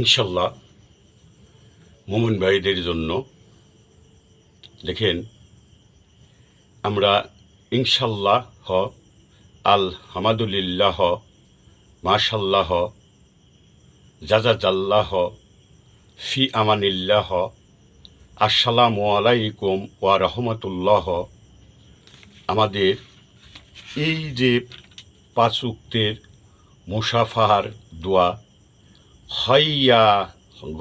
ইনশাল্লাহ মোমিন ভাইদের জন্য দেখেন, আমরা ইনশাল্লাহ আলহামদুলিল্লাহ, মাশাল্লাহ, জাজাজাল্লাহ, ফি আমানিল্লাহ, আসসালামু আলাইকুম ওয়া রাহমাতুল্লাহ, আমাদের এই যে 5 ওয়াক্তের মুসাফাহার দোয়া, হাইয়া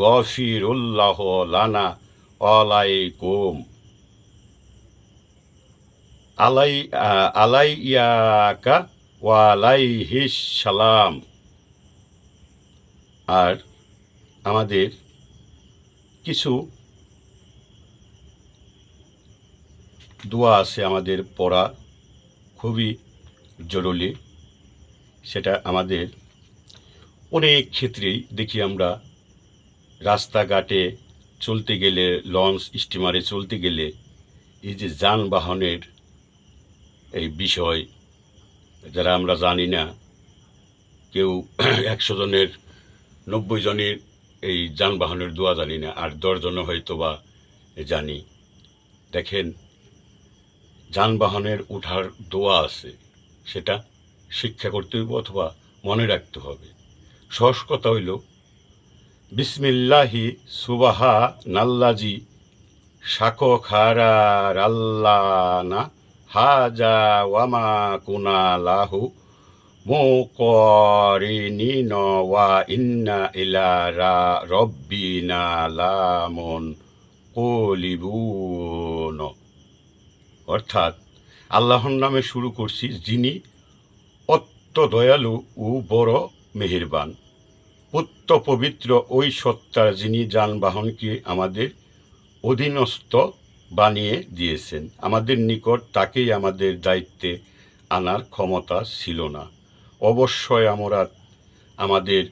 গফিরুল্লাহ লানা আলাইকুম আলাইয়াকা ওয়া আলাইহিস সালাম। আর আমাদের কিছু দোয়া আছে আমাদের পড়া খুবই জরুরি। সেটা আমাদের অনেক ক্ষেত্রেই দেখি আমরা রাস্তাঘাটে চলতে গেলে, লঞ্চ স্টিমারে চলতে গেলে এই যে যানবাহনের এই বিষয়, যারা আমরা জানি না, কেউ 100 জনের 90 জনের এই যানবাহনের দোয়া জানি না, আর 10 জনও হয়তো বা জানি। দেখেন, যানবাহনের উঠার দোয়া আছে, সেটা শিক্ষা করতে হইব অথবা মনে রাখতে হবে। সহজ কথা হইল, বিসমিল্লাহি সুবাহা নাল্লাজি শাকো খারার আল্লানা হাজা ওয়ামা কুনা লাহু মুকরিনিন ওয়া ইন্না ইলা রব্বিনা লামুন কলিবুন। অর্থাৎ আল্লাহর নামে শুরু করছি, যিনি অত্য দয়ালু ও বড় মেহেরবান। পুত্র পবিত্র ওই সত্তা, যিনি যানবাহনকে আমাদের অধীনস্থ বানিয়ে দিয়েছেন। আমাদের নিকট তাকেই আমাদের দায়িত্বে আনার ক্ষমতা ছিল না। অবশ্যই আমরা আমাদের